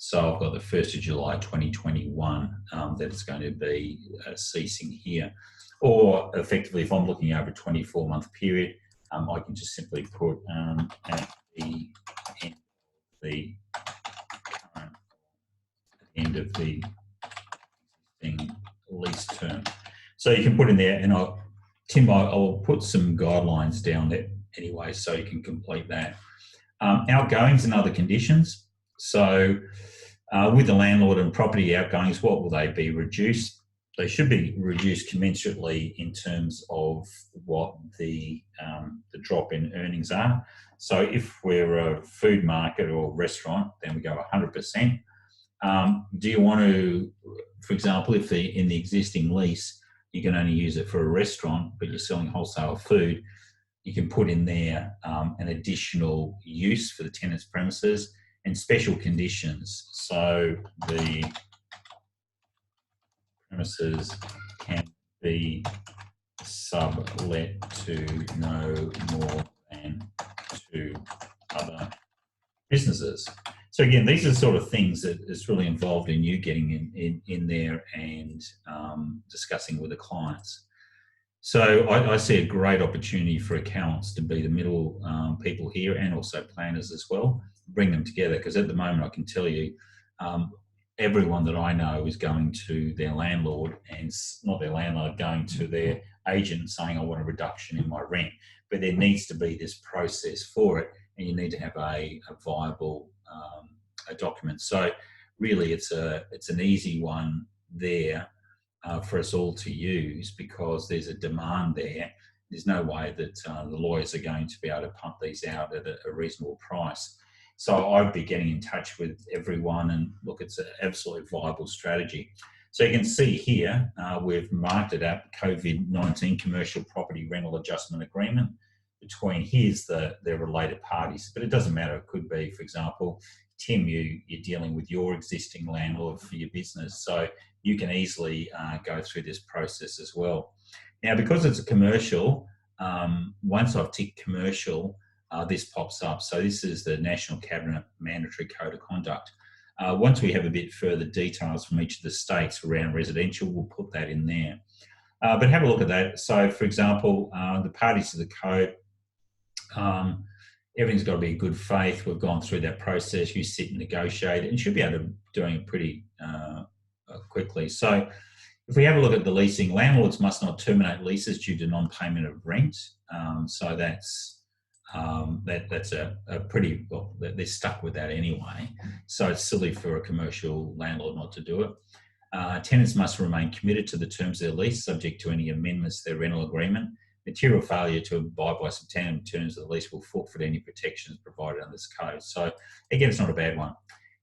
So I've got the 1st of July 2021 that it's going to be ceasing here. Or effectively, if I'm looking over a 24-month period, I can just simply put at the end of the existing lease term. So you can put in there, and Tim, I'll put some guidelines down there anyway, so you can complete that. Outgoings and other conditions. So with the landlord and property outgoings, what will they be? Reduced? They should be reduced commensurately in terms of what the drop in earnings are. So if we're a food market or restaurant, then we go 100%. Do you want to, for example, if in the existing lease, you can only use it for a restaurant, but you're selling wholesale food, you can put in there an additional use for the tenant's premises and special conditions. So the premises can be sublet to no more than 2 other businesses. So again, these are the sort of things that is really involved in you getting in there and discussing with the clients. So I see a great opportunity for accountants to be the middle people here, and also planners as well, bring them together, because at the moment I can tell you everyone that I know is going to their landlord, and not their landlord, going to their agent saying, I want a reduction in my rent. But there needs to be this process for it, and you need to have a viable a document. So really it's an easy one there for us all to use, because there's a demand there. There's no way that the lawyers are going to be able to pump these out at a reasonable price. So I'd be getting in touch with everyone, and look, it's an absolutely viable strategy. So you can see here, we've marked it up, COVID-19 Commercial Property Rental Adjustment Agreement. Between here's the related parties, but it doesn't matter. It could be, for example, Tim, you're dealing with your existing landlord for your business, so you can easily go through this process as well. Now, because it's a commercial, once I've ticked commercial, this pops up. So this is the National Cabinet Mandatory Code of Conduct. Once we have a bit further details from each of the states around residential, we'll put that in there. But have a look at that. So, for example, the parties to the code, everything's got to be in good faith. We've gone through that process. You sit and negotiate, and should be able to doing it pretty quickly. So if we have a look at the leasing, landlords must not terminate leases due to non-payment of rent. So that's a pretty, well, they're stuck with that anyway. So it's silly for a commercial landlord not to do it. Tenants must remain committed to the terms of their lease, subject to any amendments to their rental agreement. Material failure to abide by substantive terms of the lease will forfeit any protections provided under this code. So again, it's not a bad one.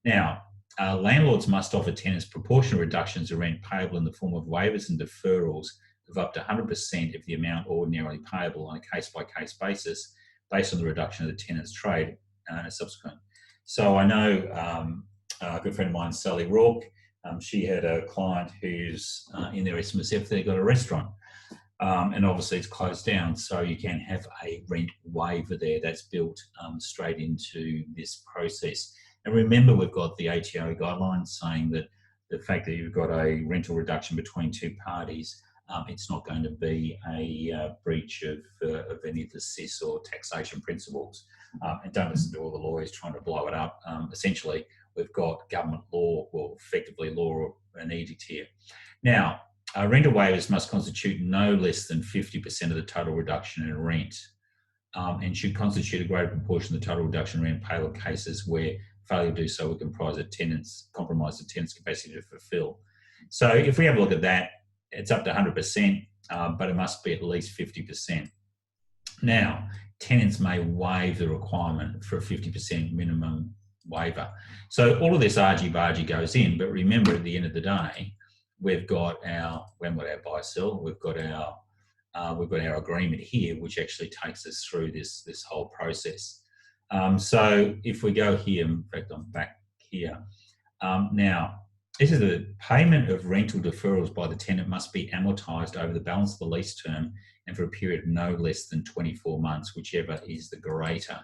Now, landlords must offer tenants proportionate reductions of rent payable in the form of waivers and deferrals of up to 100% of the amount ordinarily payable on a case-by-case basis, based on the reduction of the tenant's trade subsequent. So I know a good friend of mine, Sally Rourke, she had a client who's in their SMSF, they got a restaurant. And obviously it's closed down, so you can have a rent waiver there that's built straight into this process. And remember, we've got the ATO guidelines saying that the fact that you've got a rental reduction between 2 parties, it's not going to be a breach of any of the CIS or taxation principles. And don't listen to all the lawyers trying to blow it up. Essentially, we've got government law, or effectively law or an edict here. Now, rental waivers must constitute no less than 50% of the total reduction in rent, and should constitute a greater proportion of the total reduction in rent payable in cases where failure to do so would compromise the tenant's capacity to fulfil. So if we have a look at that, it's up to 100%, but it must be at least 50%. Now, tenants may waive the requirement for a 50% minimum waiver. So all of this argy-bargy goes in, but remember, at the end of the day, we've got our buy-sell, we've got our agreement here, which actually takes us through this whole process. So if we go here, in fact, I'm back here. Now, this is the payment of rental deferrals by the tenant must be amortised over the balance of the lease term and for a period of no less than 24 months, whichever is the greater.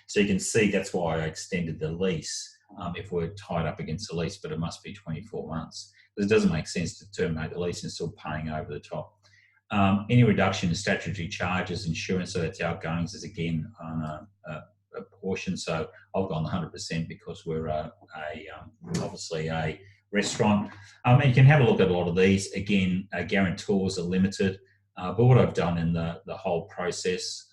So you can see that's why I extended the lease if we're tied up against the lease, but it must be 24 months. Because it doesn't make sense to terminate the lease and still paying over the top. Any reduction in statutory charges, insurance, so that's outgoings, is again on a portion. So I've gone 100% because we're obviously a restaurant. And you can have a look at a lot of these. Again, guarantors are limited, but what I've done in the whole process,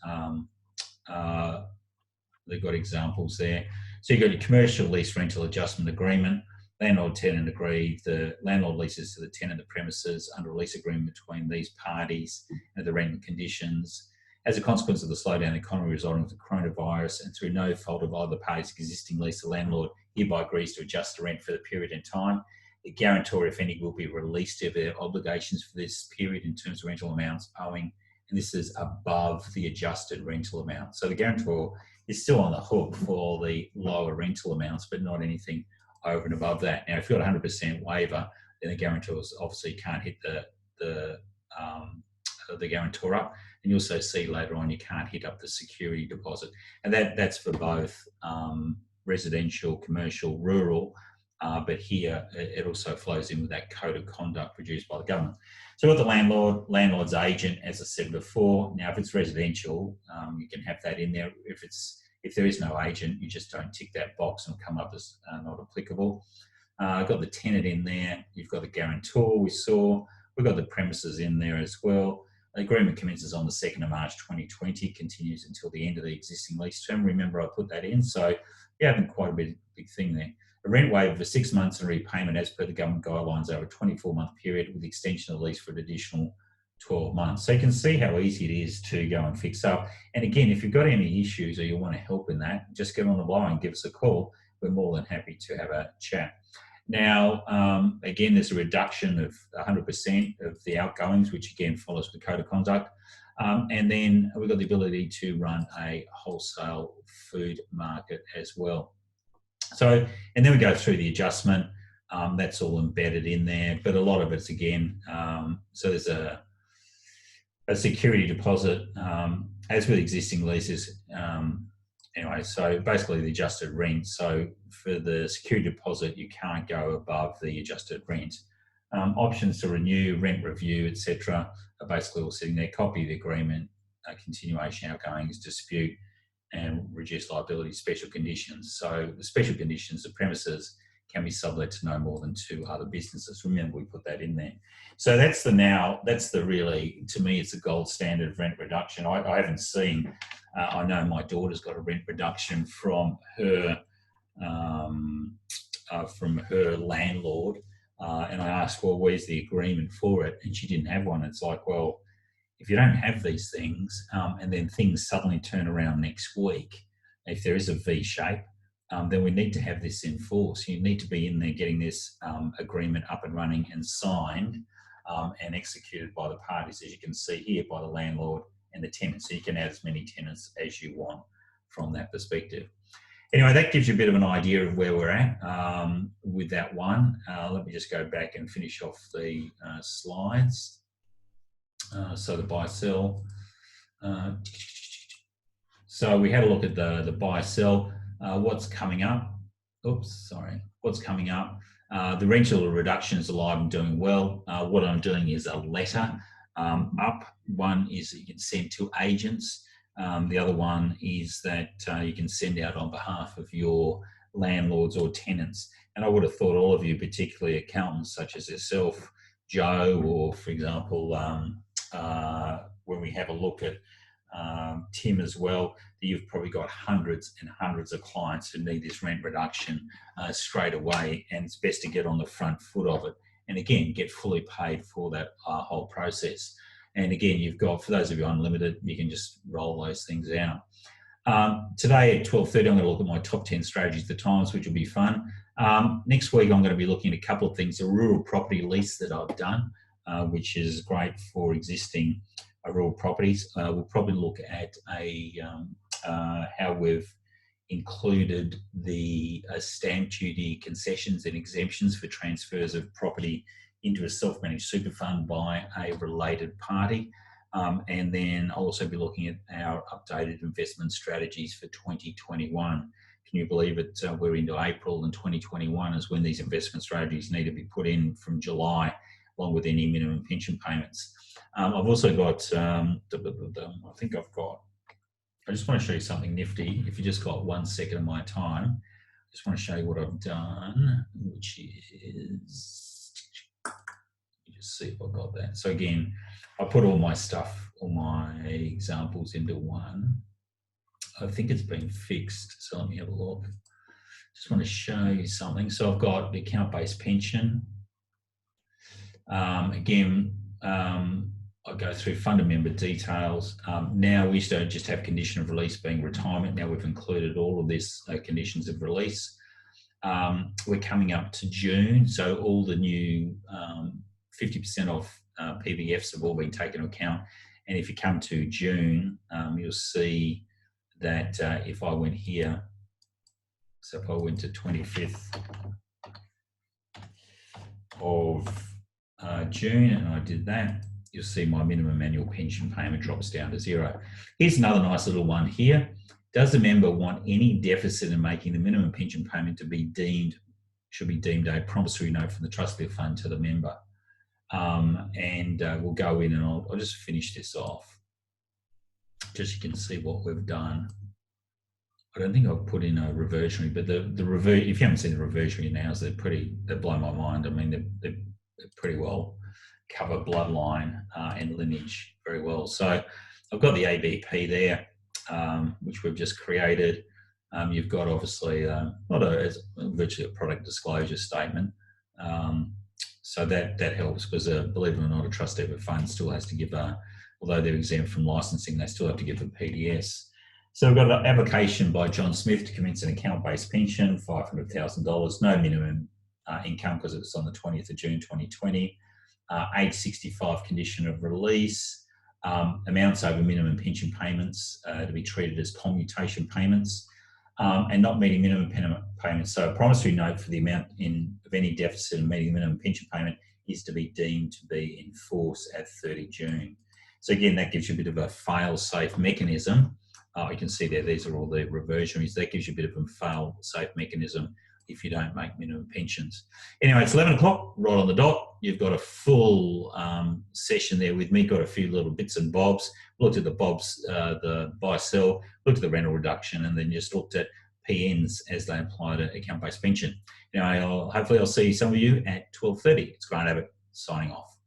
they've got examples there. So you've got your commercial lease rental adjustment agreement. Landlord-tenant agreed. The landlord leases to the tenant the premises under a lease agreement between these parties and the rent and conditions. As a consequence of the slowdown in the economy resulting from the coronavirus and through no fault of either party's existing lease, the landlord hereby agrees to adjust the rent for the period in time. The guarantor, if any, will be released of their obligations for this period in terms of rental amounts owing, and this is above the adjusted rental amount. So the guarantor is still on the hook for the lower rental amounts, but not anything over and above that. Now, if you've got 100% waiver, then the guarantors obviously can't hit the guarantor up. And you also see later on you can't hit up the security deposit. And that's for both residential, commercial, rural, but here it also flows in with that code of conduct produced by the government. So with the landlord's agent, as I said before, now if it's residential, you can have that in there. If there is no agent, you just don't tick that box and come up as not applicable. I've got the tenant in there. You've got the guarantor we saw. We've got the premises in there as well. The agreement commences on the 2nd of March 2020, continues until the end of the existing lease term. Remember, I put that in. So you're having quite a big thing there. A rent waiver for 6 months and repayment as per the government guidelines over a 24-month period with extension of the lease for an additional 12 months. So you can see how easy it is to go and fix up. And again, if you've got any issues or you want to help in that, just get on the line and give us a call. We're more than happy to have a chat. Now, again, there's a reduction of 100% of the outgoings, which again follows the code of conduct. And then we've got the ability to run a wholesale food market as well. So, and then we go through the adjustment. That's all embedded in there, but a lot of it's again, so there's a security deposit, as with existing leases. Anyway, so basically the adjusted rent. So for the security deposit, you can't go above the adjusted rent. Options to renew, rent review, etc. are basically all sitting there. Copy of the agreement, continuation, outgoings, dispute, and reduced liability, special conditions. So the special conditions, the premises can be sublet to no more than 2 other businesses. Remember, we put that in there. So that's the really, to me, it's a gold standard rent reduction. I haven't seen, I know my daughter's got a rent reduction from her landlord. And I asked, well, where's the agreement for it? And she didn't have one. It's like, well, if you don't have these things and then things suddenly turn around next week, if there is a V shape, then we need to have this in force. You need to be in there getting this agreement up and running and signed and executed by the parties, as you can see here, by the landlord and the tenant. So you can add as many tenants as you want from that perspective. Anyway, that gives you a bit of an idea of where we're at with that one. Let me just go back and finish off the slides. So the buy-sell. So we had a look at the buy-sell. What's coming up? What's coming up? The rental reduction is alive and doing well. What I'm doing is a letter up. One is that you can send to agents. The other one is that you can send out on behalf of your landlords or tenants. And I would have thought all of you, particularly accountants such as yourself, Joe, or for example, when we have a look at Tim as well, you've probably got hundreds and hundreds of clients who need this rent reduction straight away, and it's best to get on the front foot of it. And again, get fully paid for that whole process. And again, you've got, for those of you unlimited, you can just roll those things out. Today at 12:30, I'm going to look at my top 10 strategies at the Times, which will be fun. Next week, I'm going to be looking at a couple of things. A rural property lease that I've done, which is great for existing rural properties. We'll probably look at how we've included the stamp duty concessions and exemptions for transfers of property into a self-managed super fund by a related party. And then I'll also be looking at our updated investment strategies for 2021, can you believe it? We're into April in 2021 is when these investment strategies need to be put in from July, along with any minimum pension payments. I've also got, I think I've got, I just want to show you something nifty. If you just got 1 second of my time, I just want to show you what I've done, which is, let me just see if I've got that. So again, I put all my stuff, all my examples into one. I think it's been fixed, so let me have a look. Just want to show you something. So I've got the account-based pension. Again, I go through fund member details. Now we used to just have condition of release being retirement. Now we've included all of this conditions of release. We're coming up to June, so all the new 50% off PBFs have all been taken into account. And if you come to June, you'll see that if I went here, so if I went to 25th of June and I did that, you'll see my minimum annual pension payment drops down to 0. Here's another nice little one here. Does the member want any deficit in making the minimum pension payment to be deemed, should be deemed a promissory note from the trustee fund to the member? We'll go in and I'll just finish this off. Just so you can see what we've done. I don't think I've put in a reversionary, but if you haven't seen the reversionary now, they blow my mind. I mean, they're pretty well cover bloodline and lineage very well. So I've got the ABP there, which we've just created. You've got obviously virtually a product disclosure statement. So that helps because believe it or not, a trustee of a fund still has to give although they're exempt from licensing, they still have to give a PDS. So we've got an application by John Smith to commence an account-based pension, $500,000, no minimum income because it's on the 20th of June 2020. Age 65 condition of release, amounts over minimum pension payments to be treated as commutation payments and not meeting minimum payments. So a promissory note for the amount of any deficit in meeting the minimum pension payment is to be deemed to be in force at 30 June. So again, that gives you a bit of a fail-safe mechanism. You can see there, these are all the reversionaries. That gives you a bit of a fail-safe mechanism if you don't make minimum pensions. Anyway, it's 11 o'clock, right on the dot. You've got a full session there with me, got a few little bits and bobs. Looked at the bobs, the buy-sell, looked at the rental reduction, and then just looked at PNs as they apply to account-based pension. Hopefully I'll see some of you at 12:30. It's Grant Abbott signing off.